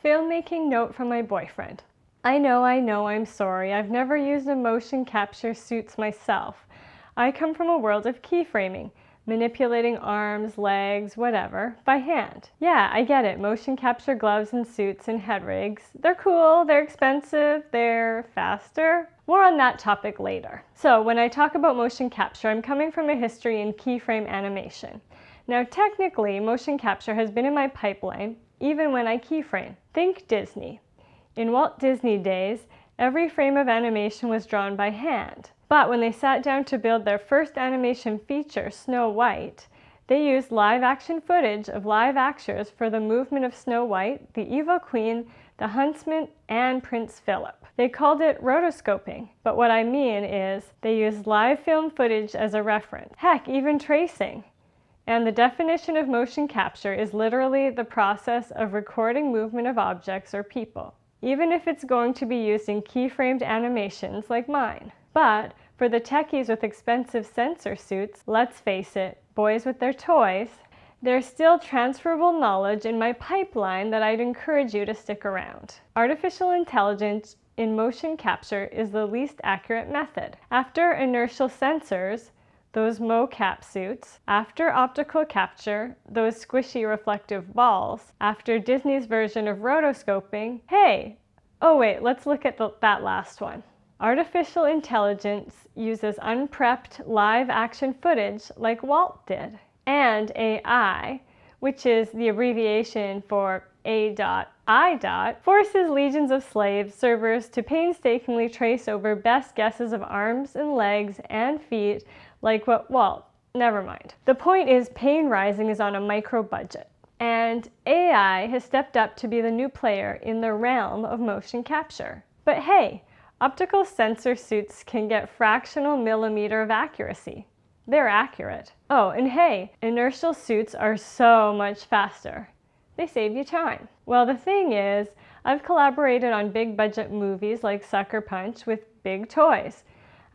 Filmmaking note from my boyfriend. I know, I'm sorry. I've never used a motion capture suits myself. I come from a world of keyframing, manipulating arms, legs, whatever, by hand. Yeah, I get it. Motion capture gloves and suits and head rigs. They're cool, they're expensive, they're faster. More on that topic later. So when I talk about motion capture, I'm coming from a history in keyframe animation. Now technically, motion capture has been in my pipeline even when I keyframe. Think Disney. In Walt Disney days, every frame of animation was drawn by hand. But when they sat down to build their first animation feature, Snow White, they used live-action footage of live actors for the movement of Snow White, the Evil Queen, the Huntsman, and Prince Philip. They called it rotoscoping, but what I mean is they used live film footage as a reference. Heck, even tracing. And the definition of motion capture is literally the process of recording movement of objects or people, even if it's going to be used in keyframed animations like mine. But for the techies with expensive sensor suits, let's face it, boys with their toys, there's still transferable knowledge in my pipeline that I'd encourage you to stick around. Artificial intelligence in motion capture is the least accurate method. After inertial sensors, those mocap suits, after optical capture, those squishy reflective balls, after Disney's version of rotoscoping, hey, oh wait, let's look at that last one. Artificial intelligence uses unprepped live action footage like Walt did. And AI, which is the abbreviation for A.I. forces legions of slave servers to painstakingly trace over best guesses of arms and legs and feet like what never mind. The point is Payne Rising is on a micro budget, and AI has stepped up to be the new player in the realm of motion capture. But hey, optical sensor suits can get fractional millimeter of accuracy. They're accurate. Oh, and hey, inertial suits are so much faster. They save you time. Well, the thing is, I've collaborated on big budget movies like Sucker Punch with big toys.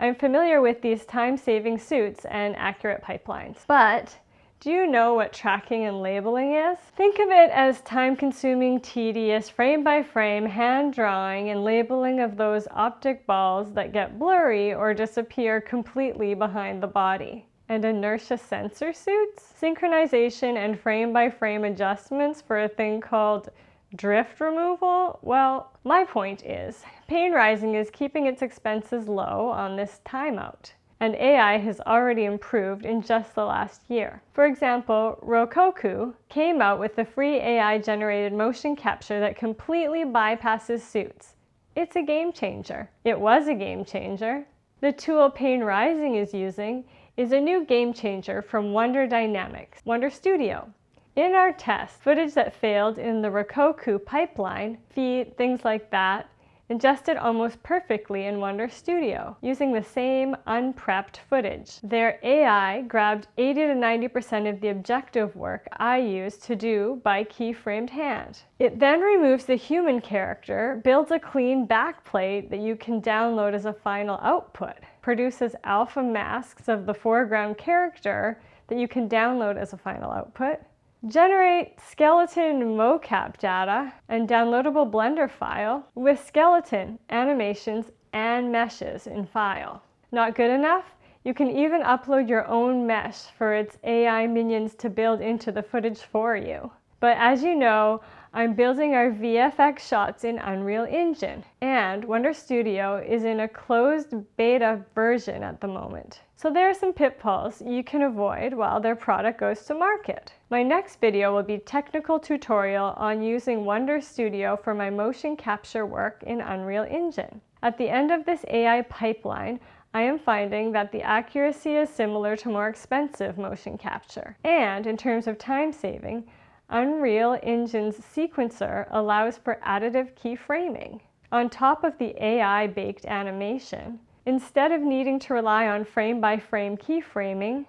I'm familiar with these time-saving suits and accurate pipelines. But do you know what tracking and labeling is? Think of it as time-consuming, tedious, frame-by-frame hand drawing and labeling of those optic balls that get blurry or disappear completely behind the body. And inertia sensor suits? Synchronization and frame-by-frame adjustments for a thing called drift removal? Well, my point is, Payne Rising is keeping its expenses low on this timeout, and AI has already improved in just the last year. For example, Roku came out with a free AI-generated motion capture that completely bypasses suits. It's a game changer. It was a game changer. The tool Payne Rising is using is a new game changer from Wonder Dynamics, Wonder Studio. In our test, footage that failed in the Roku pipeline, feet, things like that, adjusted almost perfectly in Wonder Studio using the same unprepped footage. Their AI grabbed 80 to 90% of the objective work I used to do by keyframed hand. It then removes the human character, builds a clean backplate that you can download as a final output, produces alpha masks of the foreground character that you can download as a final output, generate skeleton mocap data and downloadable Blender file with skeleton, animations, and meshes in file. Not good enough? You can even upload your own mesh for its AI minions to build into the footage for you. But as you know, I'm building our VFX shots in Unreal Engine, and Wonder Studio is in a closed beta version at the moment. So there are some pitfalls you can avoid while their product goes to market. My next video will be a technical tutorial on using Wonder Studio for my motion capture work in Unreal Engine. At the end of this AI pipeline, I am finding that the accuracy is similar to more expensive motion capture. And in terms of time saving, Unreal Engine's sequencer allows for additive keyframing. On top of the AI-baked animation, instead of needing to rely on frame-by-frame keyframing,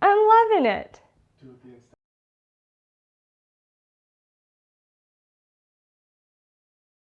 I'm loving it!